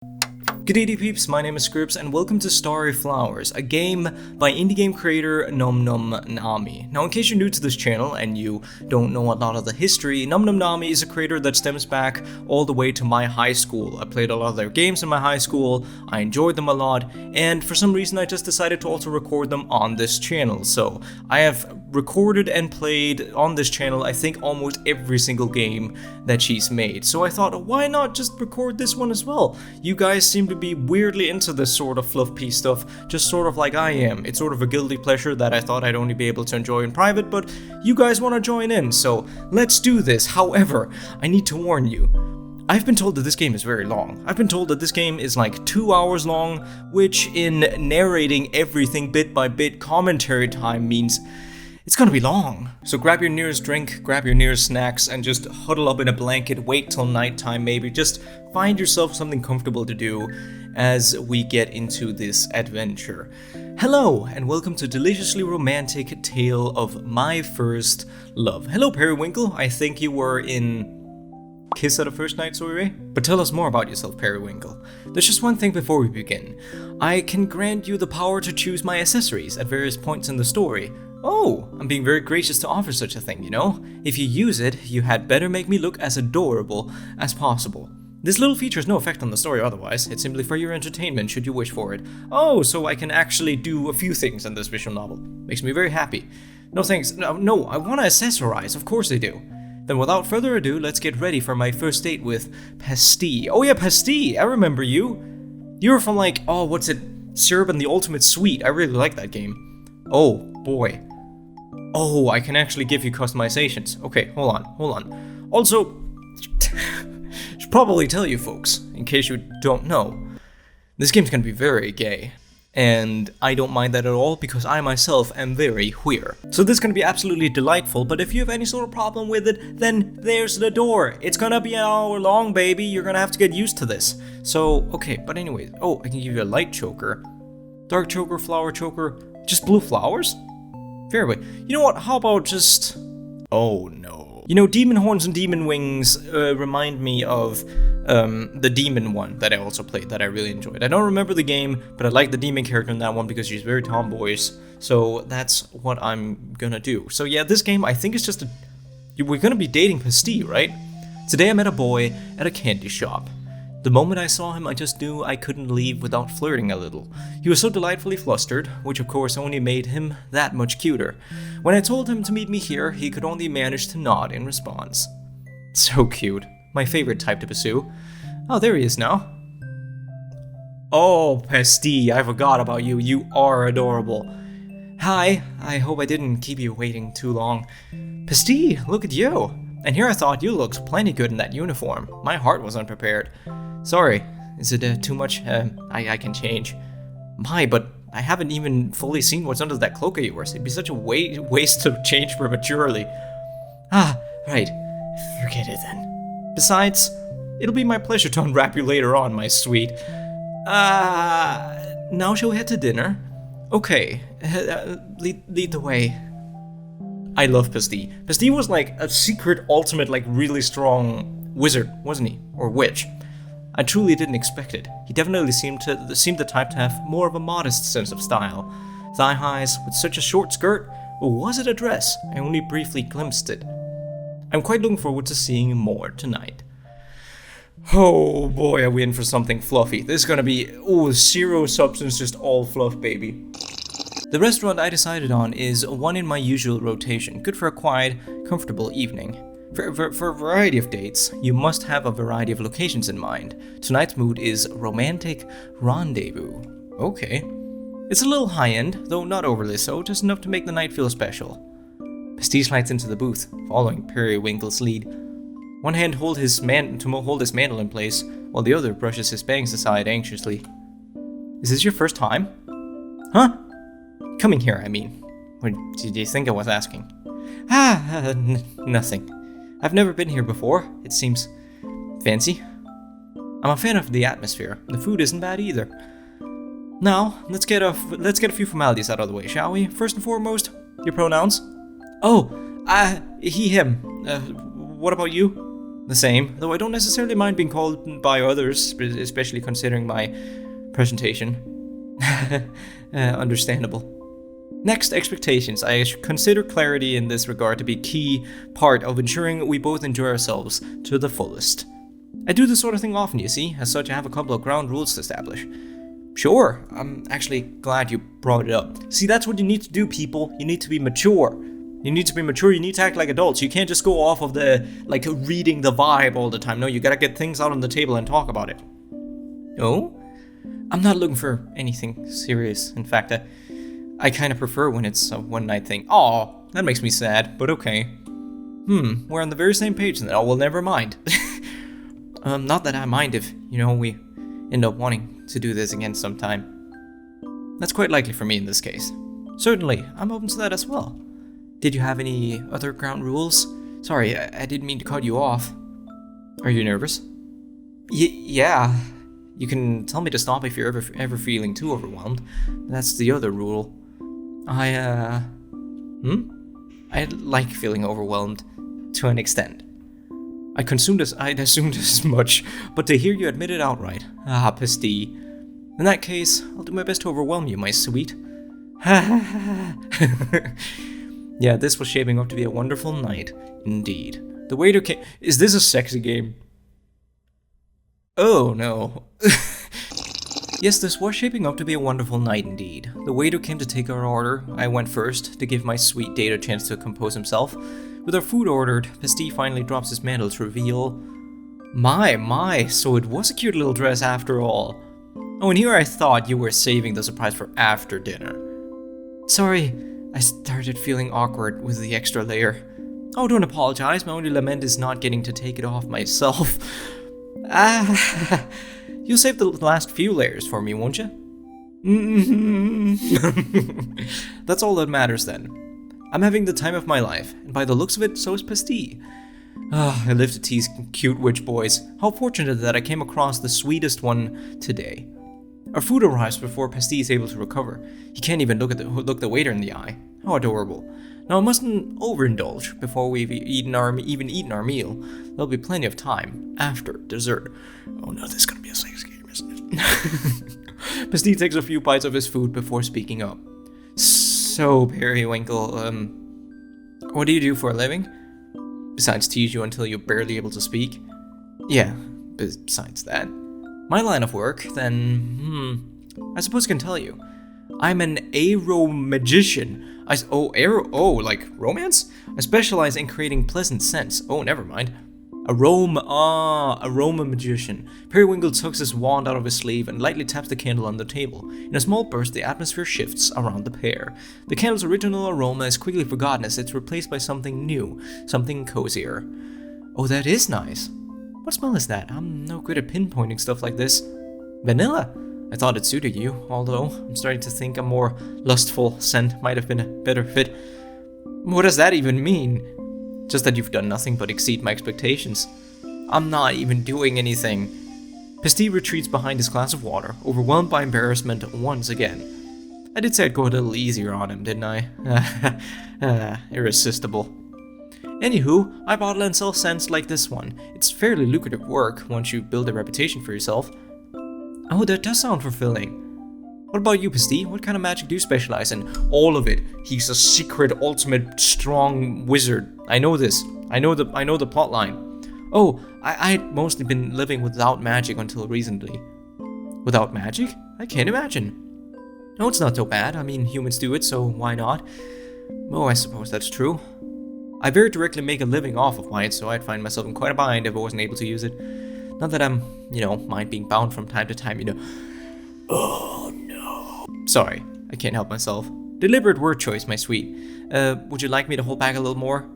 G'day peeps, my name is Scribbs and welcome to Starry Flowers, a game by indie game creator NomNomNami. Now in case you're new to this channel and you don't know a lot of the history, NomNomNami is a creator that stems back all the way to my high school. I played a lot of their games in my high school, I enjoyed them a lot, and for some reason I just decided to also record them on this channel. So I have recorded and played on this channel I think almost every single game that she's made. So I thought, why not just record this one as well? You guys seem to be weirdly into this sort of fluff piece stuff, just sort of like I am. It's sort of a guilty pleasure that I thought I'd only be able to enjoy in private, but you guys want to join in, so let's do this. However, I need to warn you. I've been told that this game is very long. I've been told that this game is like 2 hours long, which in narrating everything bit by bit commentary time means it's gonna be long. So grab your nearest drink, grab your nearest snacks, and just huddle up in a blanket, wait till nighttime maybe. Just find yourself something comfortable to do as we get into this adventure. Hello, and welcome to Deliciously Romantic Tale of My First Love. Hello, Periwinkle. I think you were in Kiss at a First Night Soiree? But tell us more about yourself, Periwinkle. There's just one thing before we begin. I can grant you the power to choose my accessories at various points in the story. Oh, I'm being very gracious to offer such a thing, you know? If you use it, you had better make me look as adorable as possible. This little feature has no effect on the story otherwise, it's simply for your entertainment should you wish for it. Oh, so I can actually do a few things in this visual novel. Makes me very happy. No thanks, no, I want to accessorize, of course I do. Then without further ado, let's get ready for my first date with Peste. Oh yeah, Peste, I remember you. You were from like, oh, what's it, Syrup and the Ultimate Sweet. I really like that game. Oh, boy. Oh, I can actually give you customizations. Okay, hold on. Also, should probably tell you folks, in case you don't know, this game's gonna be very gay. And I don't mind that at all, because I myself am very queer. So this is gonna be absolutely delightful, but if you have any sort of problem with it, then there's the door. It's gonna be an hour long, baby. You're gonna have to get used to this. So, okay, but anyways, oh, I can give you a light choker, dark choker, flower choker, just blue flowers? Fairway. You know what, how about just... Oh no. You know, demon horns and demon wings remind me of the demon one that I also played that I really enjoyed. I don't remember the game, but I like the demon character in that one because she's very tomboyish. So that's what I'm gonna do. So yeah, this game I think is just a... We're gonna be dating Peste, right? Today I met a boy at a candy shop. The moment I saw him, I just knew I couldn't leave without flirting a little. He was so delightfully flustered, which of course only made him that much cuter. When I told him to meet me here, he could only manage to nod in response. So cute. My favorite type to pursue. Oh, there he is now. Oh, Peste, I forgot about you. You are adorable. Hi, I hope I didn't keep you waiting too long. Peste, look at you. And here I thought you looked plenty good in that uniform. My heart was unprepared. Sorry, is it too much? I can change. My, but I haven't even fully seen what's under that cloak of yours. It'd be such a waste to change prematurely. Ah, right. Forget it then. Besides, it'll be my pleasure to unwrap you later on, my sweet. Now shall we head to dinner? Okay, lead the way. I love Peste. Peste was like a secret ultimate, like really strong wizard, wasn't he? Or witch. I truly didn't expect it. He definitely seemed the type to have more of a modest sense of style. Thigh highs with such a short skirt, or was it a dress? I only briefly glimpsed it. I'm quite looking forward to seeing more tonight. Oh boy, are we in for something fluffy. This is gonna be, zero substance, just all fluff, baby. The restaurant I decided on is one in my usual rotation, good for a quiet, comfortable evening. For a variety of dates, you must have a variety of locations in mind. Tonight's mood is romantic rendezvous. Okay. It's a little high-end, though not overly so, just enough to make the night feel special. Peste slides into the booth, following Periwinkle's lead. One hand hold his mantle in place, while the other brushes his bangs aside anxiously. Is this your first time? Huh? Coming here, I mean. What did you think I was asking? Nothing. I've never been here before. It seems fancy. I'm a fan of the atmosphere. The food isn't bad either. Now, let's get a few formalities out of the way, shall we? First and foremost, your pronouns. Oh, he, him. What about you? The same, though I don't necessarily mind being called by others, especially considering my presentation. Understandable. Next, expectations. I consider clarity in this regard to be a key part of ensuring we both enjoy ourselves to the fullest. I do this sort of thing often, you see. As such, I have a couple of ground rules to establish. Sure, I'm actually glad you brought it up. See, that's what you need to do, people. You need to be mature. You need to act like adults. You can't just go off of reading the vibe all the time. No, you gotta get things out on the table and talk about it. Oh? I'm not looking for anything serious. In fact, I kind of prefer when it's a one-night thing. Aw, that makes me sad, but okay. We're on the very same page then. Oh, well, never mind. Not that I mind if, we end up wanting to do this again sometime. That's quite likely for me in this case. Certainly, I'm open to that as well. Did you have any other ground rules? Sorry, I didn't mean to cut you off. Are you nervous? Yeah. You can tell me to stop if you're ever feeling too overwhelmed. That's the other rule. I like feeling overwhelmed to an extent. I'd assumed as much, but to hear you admit it outright. Peste. In that case, I'll do my best to overwhelm you, my sweet. Yeah, this was shaping up to be a wonderful night, indeed. The waiter came. Is this a sexy game? Oh no. Yes, this was shaping up to be a wonderful night indeed. The waiter came to take our order. I went first, to give my sweet date a chance to compose himself. With our food ordered, Peste finally drops his mantle to reveal... My, so it was a cute little dress after all. Oh, and here I thought you were saving the surprise for after dinner. Sorry, I started feeling awkward with the extra layer. Oh, don't apologize, my only lament is not getting to take it off myself. You'll save the last few layers for me, won't you? That's all that matters then. I'm having the time of my life, and by the looks of it, so is Peste. I live to tease cute witch boys. How fortunate that I came across the sweetest one today. Our food arrives before Peste is able to recover. He can't even look the waiter in the eye. How adorable. Now I mustn't overindulge before we've even eaten our meal. There'll be plenty of time after dessert. Oh no, this is gonna be a sex game, isn't it? Peste takes a few bites of his food before speaking up. So, Periwinkle, what do you do for a living? Besides tease you until you're barely able to speak? Yeah, besides that. My line of work, then, I suppose I can tell you. I'm an aromagician. Like romance? I specialize in creating pleasant scents. Oh, never mind. Aroma magician. Periwinkle tucks his wand out of his sleeve and lightly taps the candle on the table. In a small burst, the atmosphere shifts around the pair. The candle's original aroma is quickly forgotten as it's replaced by something new, something cozier. Oh, that is nice. What smell is that? I'm no good at pinpointing stuff like this. Vanilla? I thought it suited you, although I'm starting to think a more lustful scent might have been a better fit. What does that even mean? Just that you've done nothing but exceed my expectations. I'm not even doing anything. Peste retreats behind his glass of water, overwhelmed by embarrassment once again. I did say I'd go a little easier on him, didn't I? Irresistible. Anywho, I bottle and sell scents like this one. It's fairly lucrative work once you build a reputation for yourself. Oh, that does sound fulfilling. What about you, Peste? What kind of magic do you specialize in? All of it. He's a secret, ultimate, strong wizard. I know this. I know the plot line. Oh, I'd mostly been living without magic until recently. Without magic? I can't imagine. No, it's not so bad. I mean, humans do it, so why not? Oh, I suppose that's true. I very directly make a living off of mine, so I'd find myself in quite a bind if I wasn't able to use it. Not that I'm, mind being bound from time to time, Oh no. Sorry, I can't help myself. Deliberate word choice, my sweet. Would you like me to hold back a little more?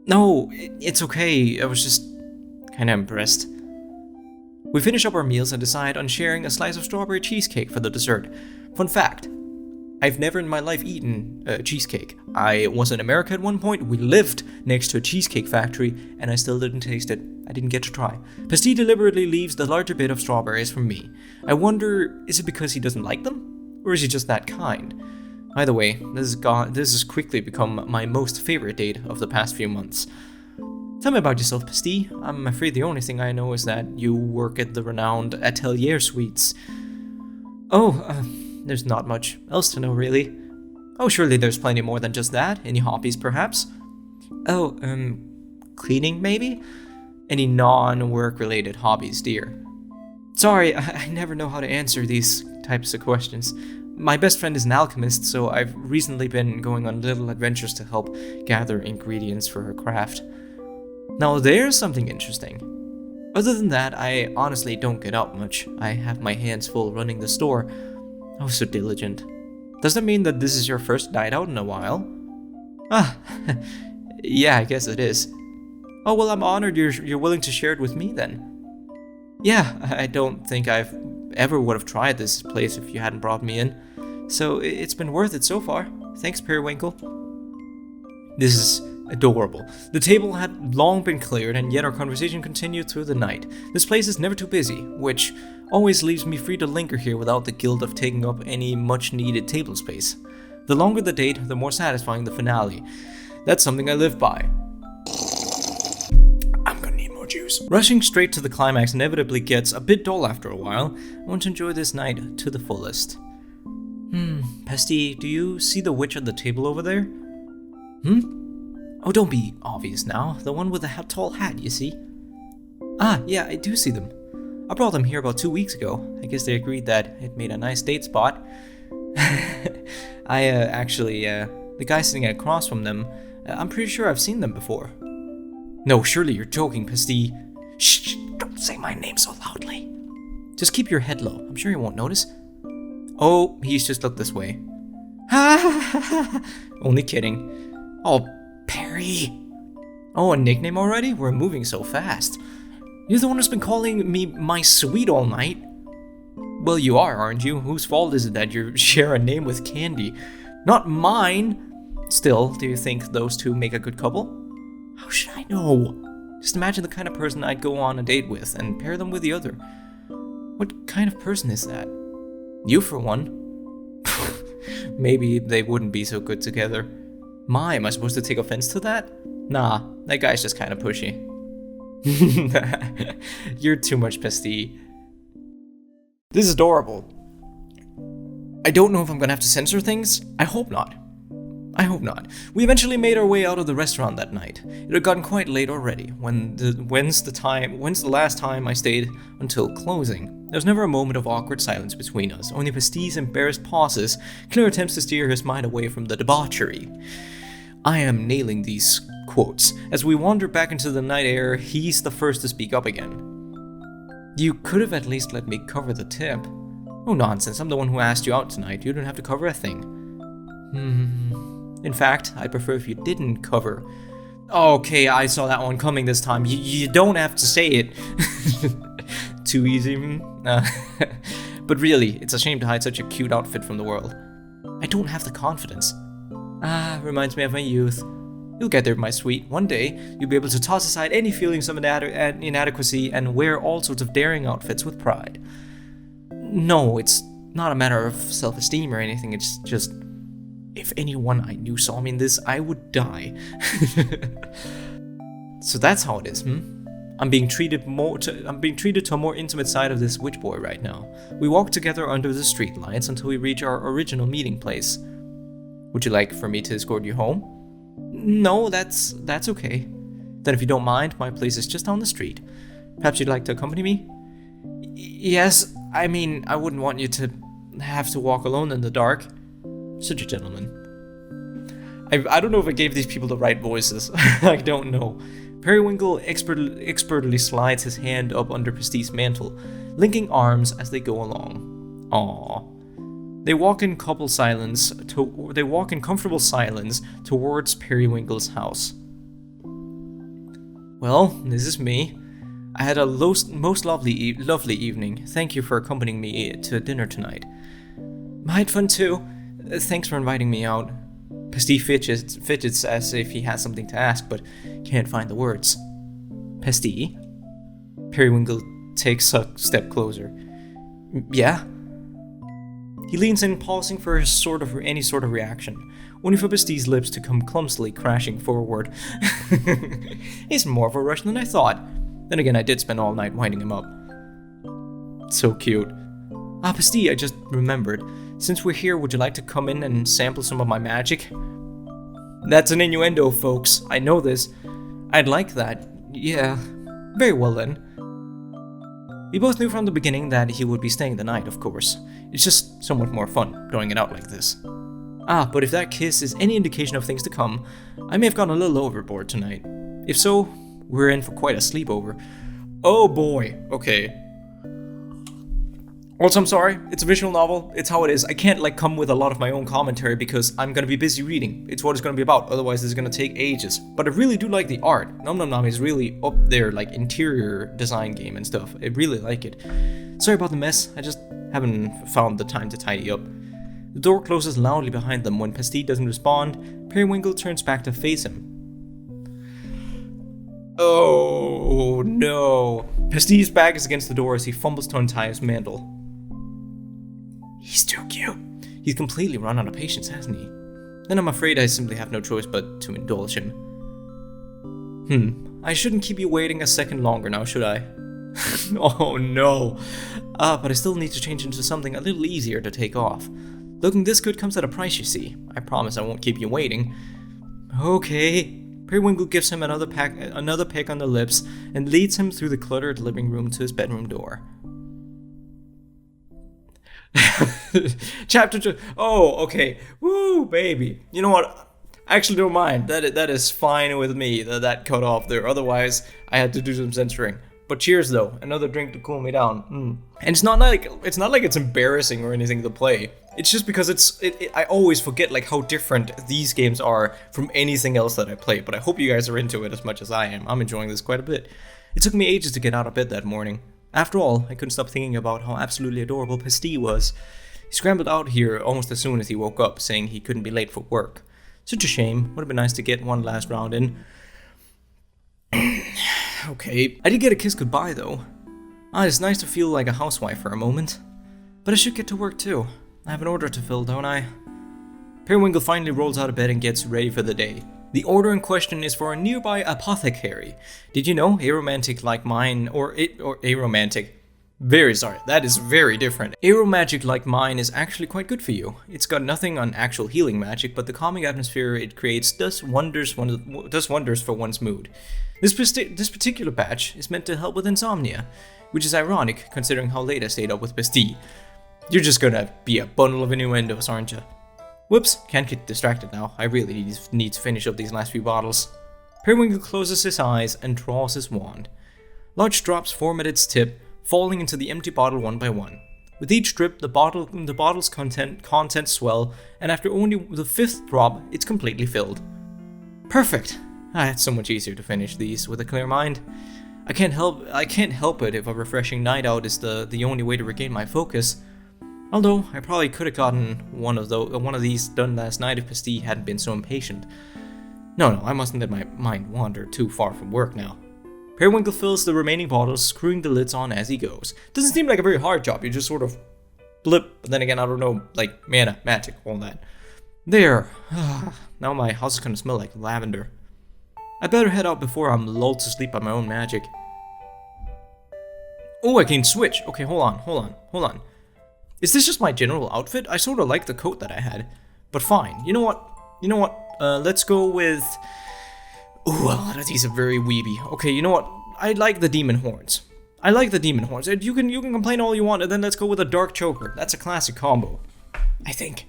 No, it's okay. I was just kinda impressed. We finish up our meals and decide on sharing a slice of strawberry cheesecake for the dessert. Fun fact, I've never in my life eaten cheesecake. I was in America at one point, we lived next to a cheesecake factory, and I still didn't taste it. I didn't get to try. Peste deliberately leaves the larger bit of strawberries for me. I wonder, is it because he doesn't like them? Or is he just that kind? Either way, this has quickly become my most favorite date of the past few months. Tell me about yourself, Peste. I'm afraid the only thing I know is that you work at the renowned Atelier Suites. Oh, there's not much else to know, really. Oh, surely there's plenty more than just that. Any hobbies, perhaps? Oh, cleaning, maybe? Any non-work-related hobbies, dear? Sorry, I never know how to answer these types of questions. My best friend is an alchemist, so I've recently been going on little adventures to help gather ingredients for her craft. Now there's something interesting. Other than that, I honestly don't get out much. I have my hands full running the store. Oh, so diligent. Does that mean that this is your first night out in a while? Ah, yeah, I guess it is. Oh, well, I'm honored you're willing to share it with me then. Yeah, I don't think I've ever would have tried this place if you hadn't brought me in. So it's been worth it so far. Thanks, Periwinkle. This is adorable. The table had long been cleared, and yet our conversation continued through the night. This place is never too busy, which always leaves me free to linger here without the guilt of taking up any much-needed table space. The longer the date, the more satisfying the finale. That's something I live by. I'm gonna need more juice. Rushing straight to the climax inevitably gets a bit dull after a while. I want to enjoy this night to the fullest. Peste, do you see the witch at the table over there? Oh, don't be obvious now. The one with the tall hat, you see? Ah, yeah, I do see them. I brought them here about 2 weeks ago. I guess they agreed that it made a nice date spot. The guy sitting across from them, I'm pretty sure I've seen them before. No, surely you're joking, Peste. Shh, don't say my name so loudly. Just keep your head low. I'm sure he won't notice. Oh, he's just looked this way. Ha! Only kidding. Oh, Perry. Oh, a nickname already? We're moving so fast. You're the one who's been calling me my sweet all night. Well, you are, aren't you? Whose fault is it that you share a name with Candy? Not mine. Still, do you think those two make a good couple? How should I know? Just imagine the kind of person I'd go on a date with and pair them with the other. What kind of person is that? You, for one. Maybe they wouldn't be so good together. Am I supposed to take offense to that? Nah, that guy's just kind of pushy. You're too much, Peste. This is adorable. I don't know if I'm gonna have to censor things. I hope not. We eventually made our way out of the restaurant that night. It had gotten quite late already. When's the last time I stayed until closing? There was never a moment of awkward silence between us, only Peste's embarrassed pauses, clear attempts to steer his mind away from the debauchery. I am nailing these quotes. As we wander back into the night air, he's the first to speak up again. You could have at least let me cover the tip. Oh, nonsense. I'm the one who asked you out tonight. You don't have to cover a thing. In fact, I'd prefer if you didn't cover. Okay, I saw that one coming this time. You don't have to say it. Too easy. But really, it's a shame to hide such a cute outfit from the world. I don't have the confidence. Reminds me of my youth. You'll get there, my sweet. One day, you'll be able to toss aside any feelings of inadequacy and wear all sorts of daring outfits with pride. No, it's not a matter of self-esteem or anything. It's just, if anyone I knew saw me in this, I would die. So that's how it is, I'm being treated to a more intimate side of this witch boy right now. We walk together under the streetlights until we reach our original meeting place. Would you like for me to escort you home? No, that's okay. Then if you don't mind, my place is just down the street. Perhaps you'd like to accompany me? Yes, I mean, I wouldn't want you to have to walk alone in the dark. Such a gentleman. I don't know if I gave these people the right voices. I don't know. Periwinkle expertly slides his hand up under Peste's mantle, linking arms as they go along. Aww. They walk in comfortable silence towards Periwinkle's house. Well, this is me. I had a most lovely evening. Thank you for accompanying me to dinner tonight. I had fun too. Thanks for inviting me out. Peste fidgets as if he has something to ask, but can't find the words. Peste? Periwinkle takes a step closer. Yeah? He leans in, pausing for any sort of reaction, only for Peste's lips to come clumsily crashing forward. He's more of a rush than I thought. Then again, I did spend all night winding him up. So cute. Ah, Peste, I just remembered. Since we're here, would you like to come in and sample some of my magic? That's an innuendo, folks. I know this. I'd like that. Yeah. Very well then. We both knew from the beginning that he would be staying the night, of course. It's just so much more fun going it out like this. Ah, but if that kiss is any indication of things to come, I may have gone a little overboard tonight. If so, we're in for quite a sleepover. Oh boy, okay. Also, I'm sorry, it's a visual novel, it's how it is. I can't come with a lot of my own commentary because I'm gonna be busy reading. It's what it's gonna be about, otherwise it's gonna take ages. But I really do like the art. NomNomNami is really up there, interior design game and stuff. I really like it. Sorry about the mess, I just haven't found the time to tidy up. The door closes loudly behind them. When Peste doesn't respond, Periwinkle turns back to face him. Oh no. Peste's back is against the door as he fumbles to untie his mantle. He's too cute. He's completely run out of patience, hasn't he? Then I'm afraid I simply have no choice but to indulge him. I shouldn't keep you waiting a second longer now, should I? Oh no. But I still need to change into something a little easier to take off. Looking this good comes at a price, you see. I promise I won't keep you waiting. Okay. Periwinkle gives him another peck on the lips and leads him through the cluttered living room to his bedroom door. Chapter 2. Oh, okay. Woo, baby. You know what? I actually don't mind. That is fine with me that cut off there. Otherwise, I had to do some censoring. But cheers, though. Another drink to cool me down. And it's not like it's embarrassing or anything to play. It's just because I always forget how different these games are from anything else that I play. But I hope you guys are into it as much as I am. I'm enjoying this quite a bit. It took me ages to get out of bed that morning. After all, I couldn't stop thinking about how absolutely adorable Peste was. He scrambled out here almost as soon as he woke up, saying he couldn't be late for work. Such a shame. Would have been nice to get one last round in. Okay. I did get a kiss goodbye, though. It's nice to feel like a housewife for a moment. But I should get to work, too. I have an order to fill, don't I? Periwinkle finally rolls out of bed and gets ready for the day. The order in question is for a nearby apothecary. Did you know, aromantic like mine, or aromantic. Very sorry, that is very different. Aromagic like mine is actually quite good for you. It's got nothing on actual healing magic, but the calming atmosphere it creates does wonders for one's mood. This particular batch is meant to help with insomnia, which is ironic considering how late I stayed up with Peste. You're just gonna be a bundle of innuendos, aren't you? Whoops, can't get distracted now. I really need to finish up these last few bottles. Periwinkle closes his eyes and draws his wand. Large drops form at its tip, falling into the empty bottle one by one. With each drip, the bottle's contents swell, and after only the fifth drop, it's completely filled. Perfect! It's so much easier to finish these with a clear mind. I can't help it if a refreshing night out is the only way to regain my focus. Although, I probably could have gotten one of these done last night if Peste hadn't been so impatient. No, I mustn't let my mind wander too far from work now. Periwinkle fills the remaining bottles, screwing the lids on as he goes. Doesn't seem like a very hard job, you just sort of blip, but then again, I don't know, mana, magic, all that. There. Now my house is gonna smell like lavender. I better head out before I'm lulled to sleep by my own magic. Oh, I can switch. Okay, hold on. Is this just my general outfit? I sort of like the coat that I had. But fine. You know what? Let's go with... Ooh, a lot of these are very weeby. Okay, you know what? I like the demon horns. You can complain all you want, and then let's go with a dark choker. That's a classic combo. I think.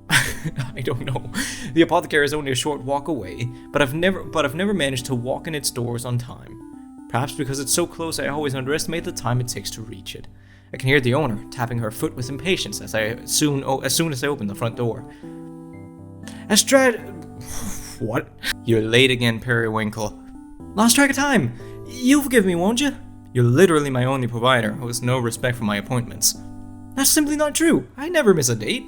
I don't know. The apothecary is only a short walk away, but I've never managed to walk in its doors on time. Perhaps because it's so close, I always underestimate the time it takes to reach it. I can hear the owner tapping her foot with impatience as soon as I open the front door. What? You're late again, Periwinkle. Lost track of time. You'll forgive me, won't you? You're literally my only provider who has no respect for my appointments. That's simply not true. I never miss a date.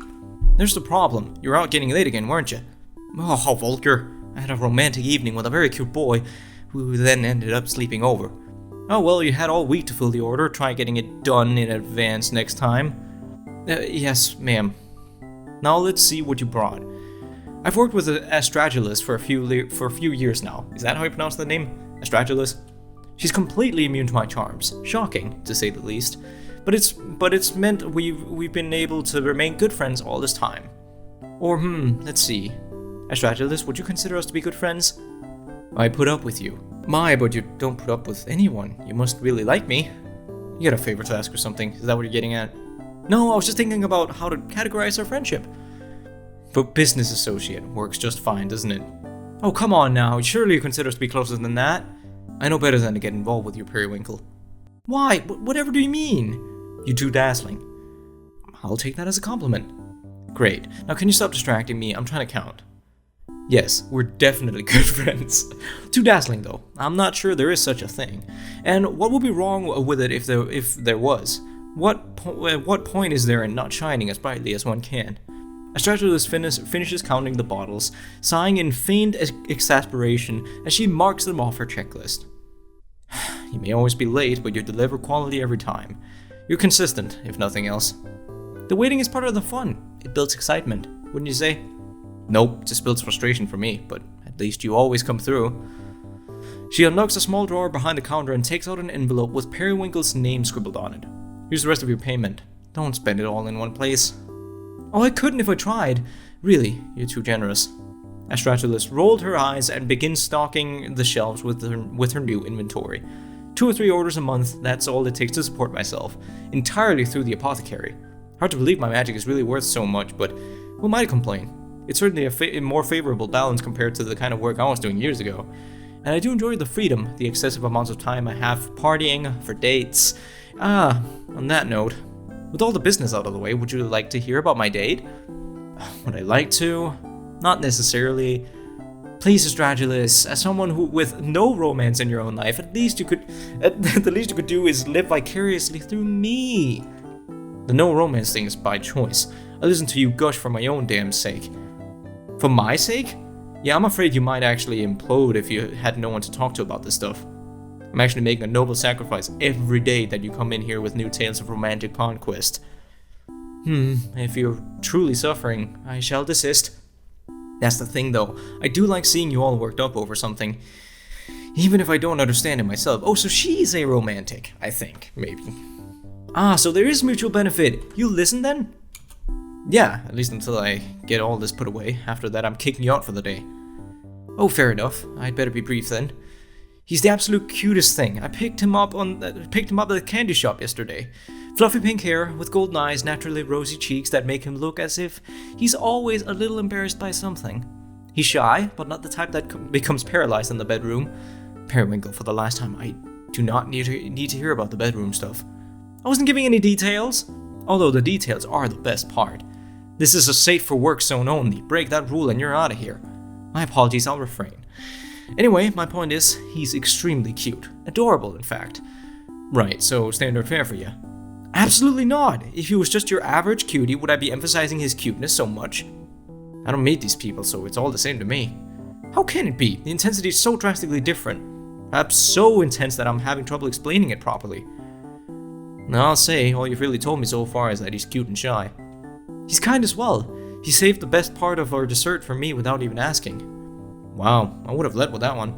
There's the problem. You were out getting late again, weren't you? Oh, how vulgar. I had a romantic evening with a very cute boy who then ended up sleeping over. Oh well, you had all week to fill the order. Try getting it done in advance next time. Yes, ma'am. Now let's see what you brought. I've worked with an astrologist for a few years now. Is that how you pronounce the name? Astrologist? She's completely immune to my charms. Shocking, to say the least. But it's meant we've been able to remain good friends all this time. Or let's see. Astrologist, would you consider us to be good friends? I put up with you. My, but you don't put up with anyone. You must really like me. You got a favor to ask or something. Is that what you're getting at? No, I was just thinking about how to categorize our friendship. But business associate works just fine, doesn't it? Oh, come on now. Surely you consider us to be closer than that. I know better than to get involved with you, Periwinkle. Why? Whatever do you mean? You're too dazzling. I'll take that as a compliment. Great. Now can you stop distracting me? I'm trying to count. Yes, we're definitely good friends. Too dazzling though. I'm not sure there is such a thing. And what would be wrong with it if there was? What point is there in not shining as brightly as one can? Astragalus finishes counting the bottles, sighing in feigned exasperation as she marks them off her checklist. You may always be late, but you deliver quality every time. You're consistent, if nothing else. The waiting is part of the fun. It builds excitement, wouldn't you say? Nope, just builds frustration for me, but at least you always come through. She unlocks a small drawer behind the counter and takes out an envelope with Periwinkle's name scribbled on it. Here's the rest of your payment. Don't spend it all in one place. Oh, I couldn't if I tried. Really, you're too generous. Astragalus rolled her eyes and begins stocking the shelves with her new inventory. 2 or 3 orders a month, that's all it takes to support myself, entirely through the apothecary. Hard to believe my magic is really worth so much, but who am I to complain? It's certainly a more favorable balance compared to the kind of work I was doing years ago. And I do enjoy the freedom, the excessive amounts of time I have partying, for dates. On that note, with all the business out of the way, would you like to hear about my date? Would I like to? Not necessarily. Please, Astragalus, as someone with no romance in your own life, the least you could do is live vicariously through me. The no romance thing is by choice. I listen to you gush for my own damn sake. For my sake? Yeah, I'm afraid you might actually implode if you had no one to talk to about this stuff. I'm actually making a noble sacrifice every day that you come in here with new tales of romantic conquest. If you're truly suffering, I shall desist. That's the thing though, I do like seeing you all worked up over something, even if I don't understand it myself. Oh, so she's a romantic, I think, maybe. So there is mutual benefit. You listen then? Yeah, at least until I get all this put away. After that, I'm kicking you out for the day. Oh, fair enough. I'd better be brief then. He's the absolute cutest thing. I picked him up at the candy shop yesterday. Fluffy pink hair, with golden eyes, naturally rosy cheeks that make him look as if he's always a little embarrassed by something. He's shy, but not the type that becomes paralyzed in the bedroom. Periwinkle, for the last time, I do not need to hear about the bedroom stuff. I wasn't giving any details, although the details are the best part. This is a safe for work zone only. Break that rule and you're out of here. My apologies, I'll refrain. Anyway, my point is, he's extremely cute. Adorable, in fact. Right, so standard fare for you. Absolutely not! If he was just your average cutie, would I be emphasizing his cuteness so much? I don't meet these people, so it's all the same to me. How can it be? The intensity is so drastically different. Perhaps so intense that I'm having trouble explaining it properly. Now I'll say, all you've really told me so far is that he's cute and shy. He's kind as well. He saved the best part of our dessert for me without even asking. Wow, I would have led with that one.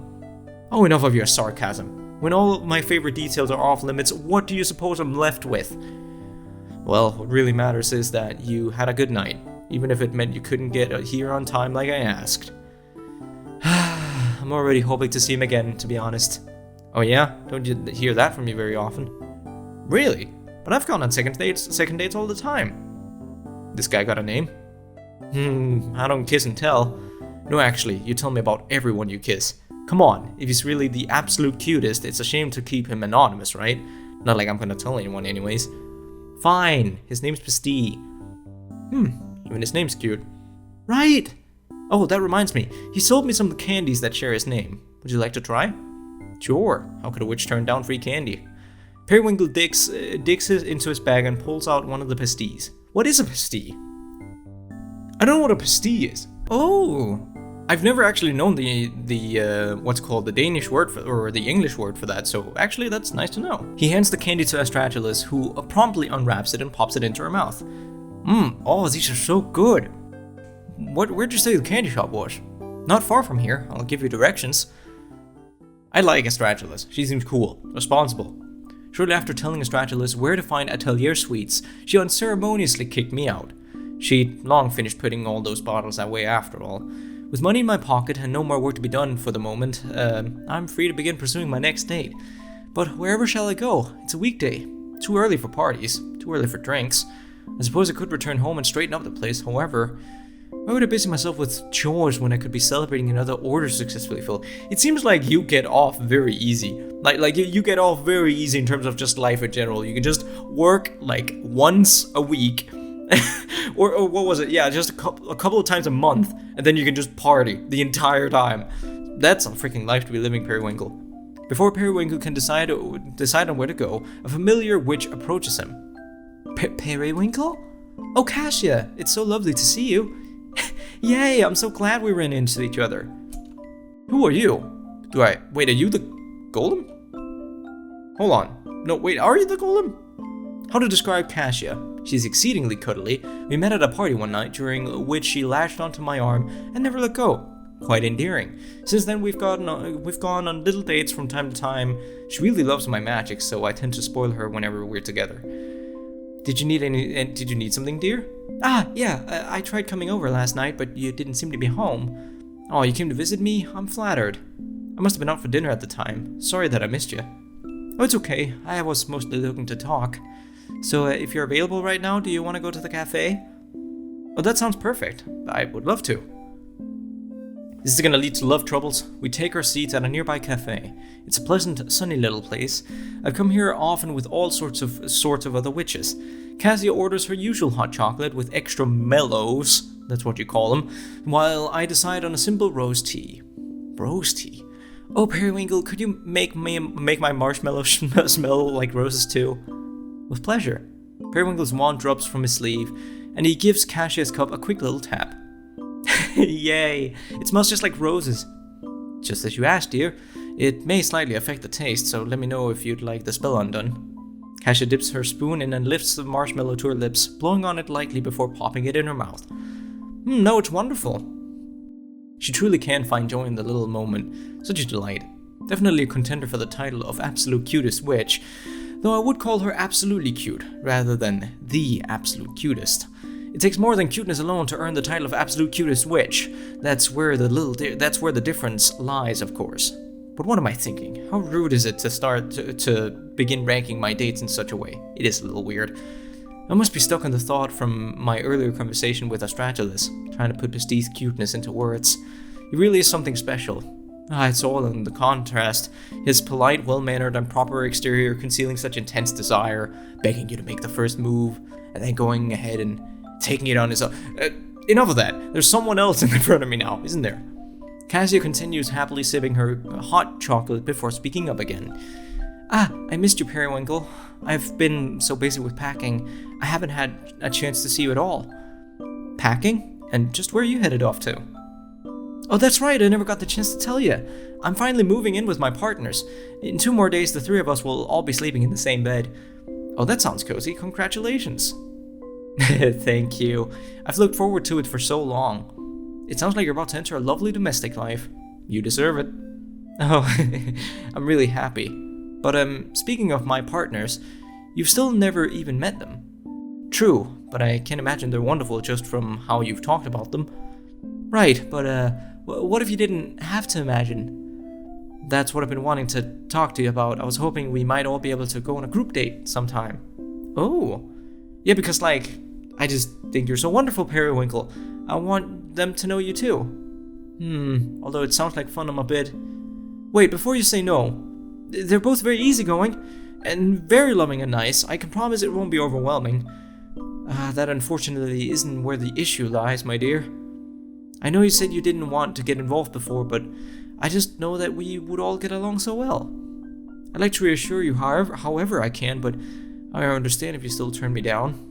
Oh, enough of your sarcasm. When all my favorite details are off limits, what do you suppose I'm left with? Well, what really matters is that you had a good night, even if it meant you couldn't get here on time like I asked. I'm already hoping to see him again, to be honest. Oh yeah? Don't you hear that from me very often? Really? But I've gone on second dates all the time. This guy got a name? I don't kiss and tell. No, actually, you tell me about everyone you kiss. Come on, if he's really the absolute cutest, it's a shame to keep him anonymous, right? Not like I'm gonna tell anyone anyways. Fine, his name's Peste. Even his name's cute. Right! Oh, that reminds me, he sold me some of the candies that share his name. Would you like to try? Sure, how could a witch turn down free candy? Periwinkle digs into his bag and pulls out one of the pasties. What is a pastille? I don't know what a pastille is. Oh, I've never actually known the what's called the Danish word for, or the English word for that, so actually that's nice to know. He hands the candy to Astragalus, who promptly unwraps it and pops it into her mouth. Oh, these are so good. Where'd you say the candy shop was? Not far from here, I'll give you directions. I like Astragalus. She seems cool, responsible. Shortly after telling Astragalus where to find Atelier Sweets, she unceremoniously kicked me out. She'd long finished putting all those bottles away after all. With money in my pocket and no more work to be done for the moment, I'm free to begin pursuing my next date. But wherever shall I go? It's a weekday. Too early for parties, too early for drinks. I suppose I could return home and straighten up the place, however. Why would I busy myself with chores when I could be celebrating another order successfully filled? It seems like you get off very easy. Like you get off very easy in terms of just life in general. You can just work like once a week, or what was it? Yeah, just a couple of times a month, and then you can just party the entire time. That's a freaking life to be living, Periwinkle. Before Periwinkle can decide on where to go, a familiar witch approaches him. Periwinkle? Oh, Cassia, it's so lovely to see you. Yay, I'm so glad we ran into each other. Who are you? Wait, are you the golem? Hold on. No, wait, are you the golem? How to describe Cassia? She's exceedingly cuddly. We met at a party one night during which she latched onto my arm and never let go. Quite endearing. Since then we've gone on little dates from time to time. She really loves my magic, so I tend to spoil her whenever we're together. Did you need something, dear? Yeah, I tried coming over last night, but you didn't seem to be home. Oh, you came to visit me? I'm flattered. I must have been out for dinner at the time. Sorry that I missed you. Oh, it's okay. I was mostly looking to talk. So, if you're available right now, do you want to go to the cafe? Oh, that sounds perfect. I would love to. This is gonna lead to love troubles. We take our seats at a nearby cafe. It's a pleasant, sunny little place. I've come here often with all sorts of other witches. Cassia orders her usual hot chocolate with extra mellows, that's what you call them, while I decide on a simple rose tea. Rose tea? Oh, Periwinkle, could you make my marshmallow smell like roses too? With pleasure. Periwinkle's wand drops from his sleeve, and he gives Cassia's cup a quick little tap. Yay! It smells just like roses. Just as you asked, dear. It may slightly affect the taste, so let me know if you'd like the spell undone. Cassia dips her spoon in and lifts the marshmallow to her lips, blowing on it lightly before popping it in her mouth. No, it's wonderful. She truly can find joy in the little moment. Such a delight. Definitely a contender for the title of absolute cutest witch, though I would call her absolutely cute, rather than the absolute cutest. It takes more than cuteness alone to earn the title of absolute cutest witch. That's where the difference lies, of course. But what am I thinking? How rude is it to begin ranking my dates in such a way? It is a little weird. I must be stuck on the thought from my earlier conversation with Astragalus, trying to put Peste's cuteness into words. He really is something special. It's all in the contrast. His polite, well-mannered, and proper exterior concealing such intense desire, begging you to make the first move, and then going ahead and taking it on his own. Enough of that. There's someone else in front of me now, isn't there? Cassia continues happily sipping her hot chocolate before speaking up again. I missed you, Periwinkle. I've been so busy with packing, I haven't had a chance to see you at all. Packing? And just where are you headed off to? Oh, that's right, I never got the chance to tell you. I'm finally moving in with my partners. In 2 more days, the 3 of us will all be sleeping in the same bed. Oh, that sounds cozy. Congratulations. Thank you. I've looked forward to it for so long. It sounds like you're about to enter a lovely domestic life. You deserve it. Oh, I'm really happy. But speaking of my partners, you've still never even met them. True, but I can imagine they're wonderful just from how you've talked about them. Right, but what if you didn't have to imagine? That's what I've been wanting to talk to you about. I was hoping we might all be able to go on a group date sometime. Oh. Yeah, because I just think you're so wonderful, Periwinkle. I want them to know you too. Although it sounds like fun, I'm a bit... Wait, before you say no, they're both very easygoing and very loving and nice. I can promise it won't be overwhelming. That unfortunately isn't where the issue lies, my dear. I know you said you didn't want to get involved before, but I just know that we would all get along so well. I'd like to reassure you however I can, but I understand if you still turn me down.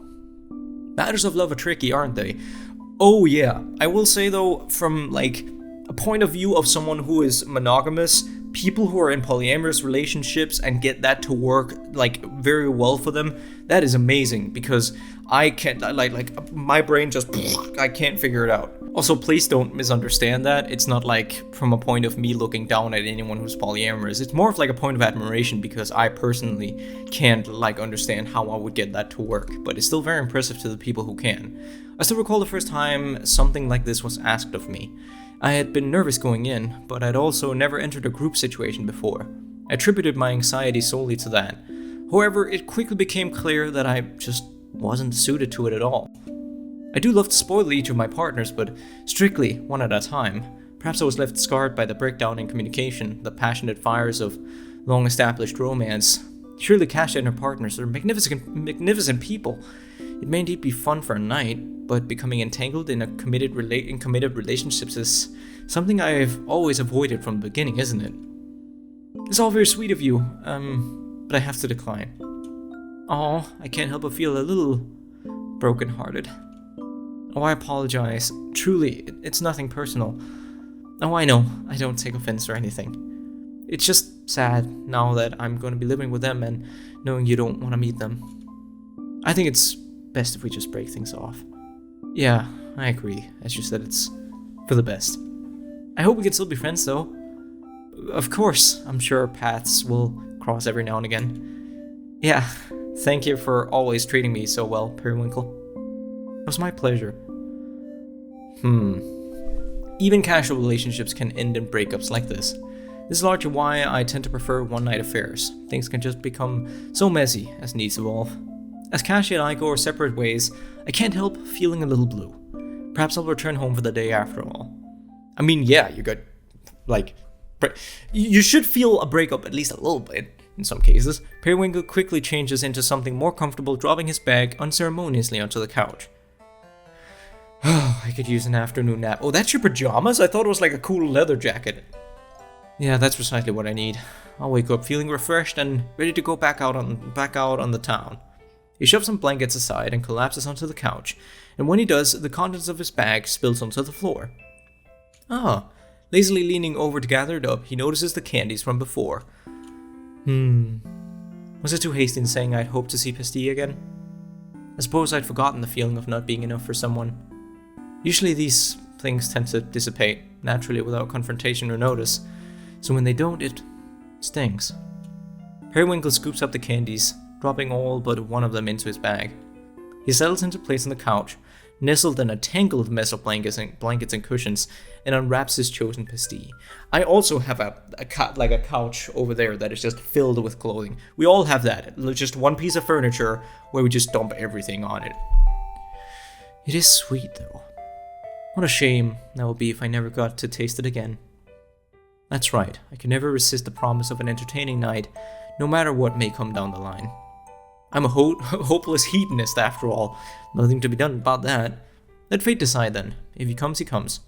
Matters of love are tricky, aren't they? Oh yeah, I will say though, from a point of view of someone who is monogamous, people who are in polyamorous relationships and get that to work like very well for them, that is amazing, because I can't, like my brain just, I can't figure it out. Also, please don't misunderstand that. It's not like from a point of me looking down at anyone who's polyamorous. It's more of like a point of admiration, because I personally can't like understand how I would get that to work, but it's still very impressive to the people who can. I still recall the first time something like this was asked of me. I had been nervous going in, but I'd also never entered a group situation before. I attributed my anxiety solely to that. However, it quickly became clear that I just wasn't suited to it at all. I do love to spoil each of my partners, but strictly one at a time. Perhaps I was left scarred by the breakdown in communication, the passionate fires of long-established romance. Surely Cassia and her partners are magnificent people. It may indeed be fun for a night, but becoming entangled in committed relationships is something I've always avoided from the beginning, isn't it? It's all very sweet of you, but I have to decline. Oh, I can't help but feel a little broken-hearted. Oh, I apologize. Truly, it's nothing personal. Oh, I know, I don't take offense or anything. It's just sad now that I'm going to be living with them and knowing you don't want to meet them. I think it's best if we just break things off. Yeah, I agree. As you said, it's for the best. I hope we can still be friends, though. Of course, I'm sure our paths will cross every now and again. Yeah, thank you for always treating me so well, Periwinkle. It was my pleasure. Even casual relationships can end in breakups like this. This is largely why I tend to prefer one-night affairs. Things can just become so messy as needs evolve. As Cassia and I go our separate ways, I can't help feeling a little blue. Perhaps I'll return home for the day after all. I mean, yeah, you got, like, you should feel a breakup at least a little bit. In some cases, Periwinkle quickly changes into something more comfortable, dropping his bag unceremoniously onto the couch. I could use an afternoon nap. Oh, that's your pajamas? I thought it was like a cool leather jacket. Yeah, that's precisely what I need. I'll wake up feeling refreshed and ready to go back out on the town. He shoves some blankets aside and collapses onto the couch, and when he does, the contents of his bag spills onto the floor. Lazily leaning over to gather it up, he notices the candies from before. Was it too hasty in saying I'd hoped to see Peste again? I suppose I'd forgotten the feeling of not being enough for someone. Usually these things tend to dissipate naturally without confrontation or notice, so when they don't, it stings. Periwinkle scoops up the candies, dropping all but one of them into his bag. He settles into place on the couch, nestled in a tangled mess of blankets and cushions, and unwraps his chosen Peste. I also have a couch over there that is just filled with clothing. We all have that, just one piece of furniture where we just dump everything on it. It is sweet though. What a shame that would be if I never got to taste it again. That's right, I can never resist the promise of an entertaining night, no matter what may come down the line. I'm a hopeless hedonist after all, nothing to be done about that. Let fate decide then. If he comes, he comes.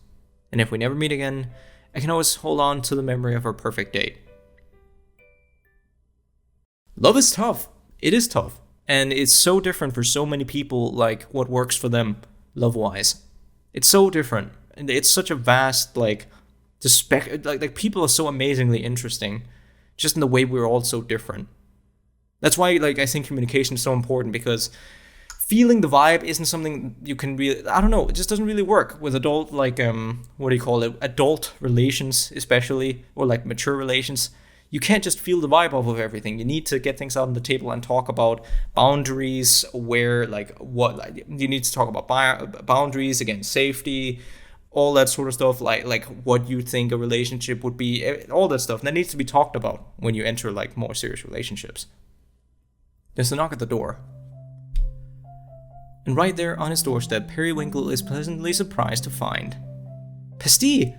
And if we never meet again, I can always hold on to the memory of our perfect date. Love is tough. It is tough. And it's so different for so many people, like what works for them, love-wise. It's so different. And it's such a vast, like people are so amazingly interesting, just in the way we're all so different. That's why, I think communication is so important, because feeling the vibe isn't something you can really, I don't know, it just doesn't really work with adult, adult relations especially, or mature relations. You can't just feel the vibe off of everything. You need to get things out on the table and talk about boundaries, you need to talk about boundaries, again, safety, all that sort of stuff, like what you think a relationship would be, all that stuff. That needs to be talked about when you enter more serious relationships. There's a knock at the door. And right there on his doorstep, Periwinkle is pleasantly surprised to find Peste!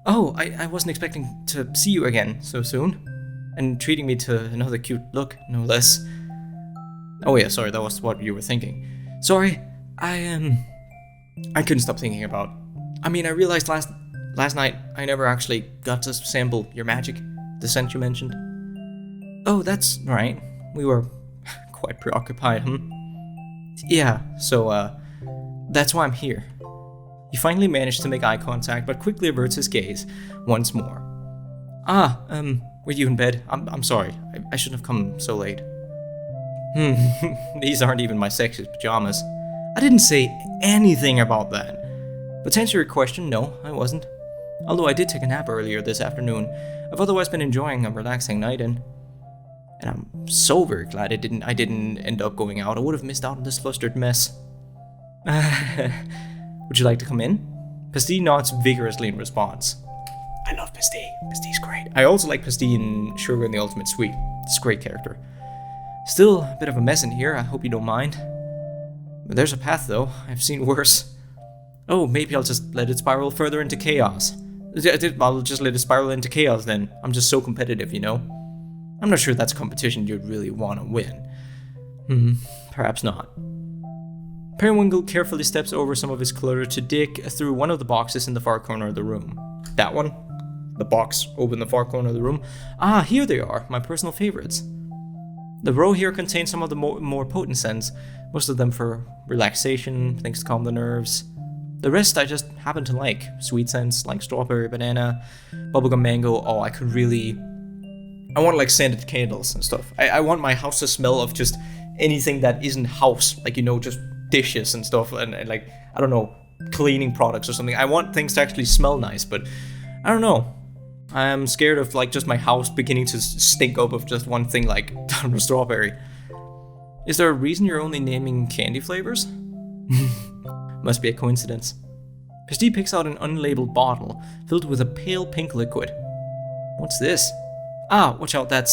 Oh, I wasn't expecting to see you again so soon. And treating me to another cute look, no less. Oh yeah, sorry, that was what you were thinking. Sorry, I couldn't stop thinking about. I realized last night I never actually got to sample your magic, the scent you mentioned. Oh, that's right. We were quite preoccupied, Yeah, so, that's why I'm here. He finally managed to make eye contact, but quickly averts his gaze once more. were you in bed? I'm sorry. I shouldn't have come so late. These aren't even my sexiest pajamas. I didn't say anything about that. But to answer your question, no, I wasn't. Although I did take a nap earlier this afternoon. I've otherwise been enjoying a relaxing night, and I'm so very glad I didn't end up going out. I would have missed out on this flustered mess. Would you like to come in? Peste nods vigorously in response. I love Peste. Peste's great. I also like Peste in Sugar and the Ultimate Sweet. It's a great character. Still a bit of a mess in here, I hope you don't mind. But there's a path though, I've seen worse. Oh, maybe I'll just let it spiral further into chaos. I'll just let it spiral into chaos then. I'm just so competitive, you know? I'm not sure that's a competition you'd really want to win. Perhaps not. Periwinkle carefully steps over some of his clutter to dig through one of the boxes in the far corner of the room. That one? The box over in the far corner of the room? Ah, here they are, my personal favorites. The row here contains some of the more potent scents, most of them for relaxation, things to calm the nerves. The rest I just happen to like. Sweet scents like strawberry, banana, bubblegum mango. Oh, I want like scented candles and stuff. I want my house to smell of just anything that isn't house, like, you know, just dishes and stuff, and like, I don't know, cleaning products or something. I want things to actually smell nice, but I don't know. I'm scared of like just my house beginning to stink up of just one thing like strawberry. Is there a reason you're only naming candy flavors? Must be a coincidence. Peste picks out an unlabeled bottle filled with a pale pink liquid. What's this? Ah, watch out, that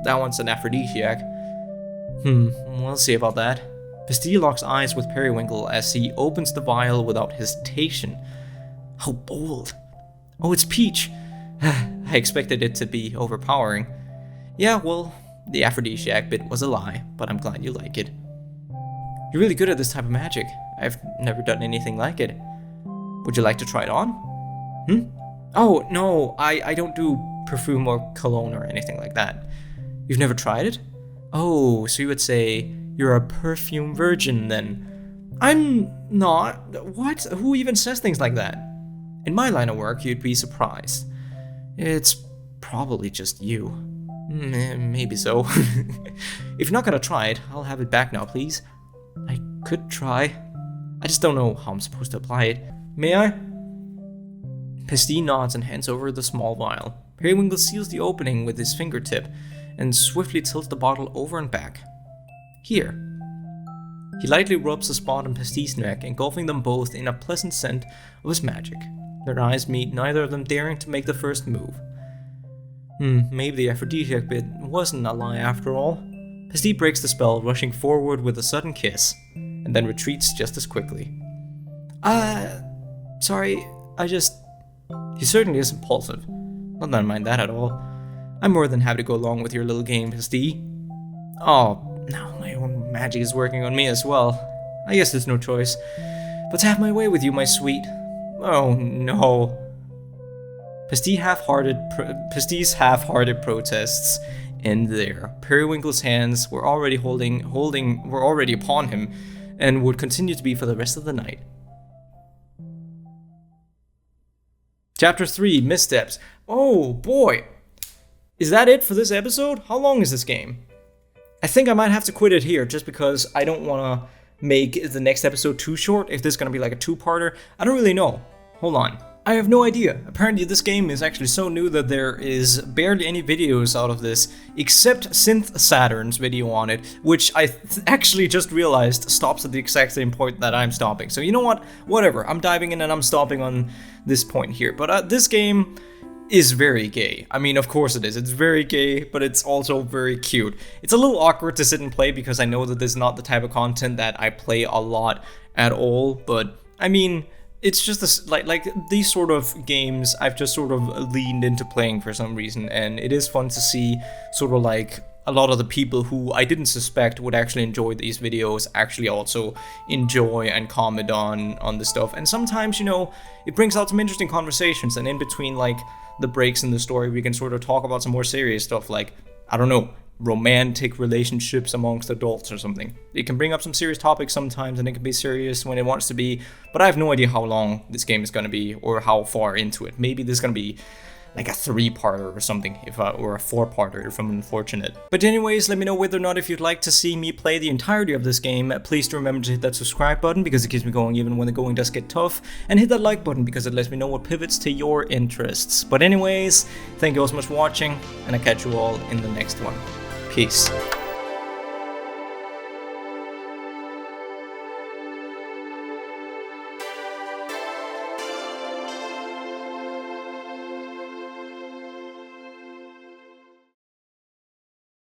one's an aphrodisiac. We'll see about that. Peste locks eyes with Periwinkle as he opens the vial without hesitation. How bold. Oh, it's peach. I expected it to be overpowering. Yeah, well, the aphrodisiac bit was a lie, but I'm glad you like it. You're really good at this type of magic. I've never done anything like it. Would you like to try it on? Oh, no, I don't do perfume or cologne or anything like that. You've never tried it? Oh, so you would say you're a perfume virgin then. I'm not. What? Who even says things like that? In my line of work, you'd be surprised. It's probably just you. Maybe so. If you're not gonna try it, I'll have it back now, please. I could try. I just don't know how I'm supposed to apply it. May I? Peste nods and hands over the small vial. Periwinkle seals the opening with his fingertip and swiftly tilts the bottle over and back. Here. He lightly rubs a spot on Peste's neck, engulfing them both in a pleasant scent of his magic. Their eyes meet, neither of them daring to make the first move. Maybe the aphrodisiac bit wasn't a lie after all. Peste breaks the spell, rushing forward with a sudden kiss, and then retreats just as quickly. Sorry, He certainly is impulsive. Not that I mind that at all. I'm more than happy to go along with your little game, Peste. Oh, now my own magic is working on me as well. I guess there's no choice but to have my way with you, my sweet. Oh no. Peste's half-hearted protests end there. Periwinkle's hands were already were already upon him, and would continue to be for the rest of the night. Chapter 3, Missteps. Oh boy. Is that it for this episode? How long is this game? I think I might have to quit it here just because I don't want to make the next episode too short. If this is going to be like a two-parter, I don't really know. Hold on. I have no idea. Apparently this game is actually so new that there is barely any videos out of this, except Synth Saturn's video on it, which I actually just realized stops at the exact same point that I'm stopping. So you know what? Whatever. I'm diving in and I'm stopping on this point here. But this game is very gay. I mean, of course it is. It's very gay, but it's also very cute. It's a little awkward to sit and play because I know that this is not the type of content that I play a lot at all, but I mean, it's just this, like these sort of games I've just sort of leaned into playing for some reason, and it is fun to see sort of like a lot of the people who I didn't suspect would actually enjoy these videos actually also enjoy and comment on the stuff. And sometimes, you know, it brings out some interesting conversations, and in between like the breaks in the story we can sort of talk about some more serious stuff like, I don't know, romantic relationships amongst adults or something. It can bring up some serious topics sometimes, and it can be serious when it wants to be, but I have no idea how long this game is going to be or how far into it. Maybe this is going to be like a 3-parter or something, or a 4-parter if I'm unfortunate. But anyways, let me know whether or not if you'd like to see me play the entirety of this game. Please do remember to hit that subscribe button because it keeps me going even when the going does get tough, and hit that like button because it lets me know what pivots to your interests. But anyways, thank you all so much for watching, and I'll catch you all in the next one. Peace.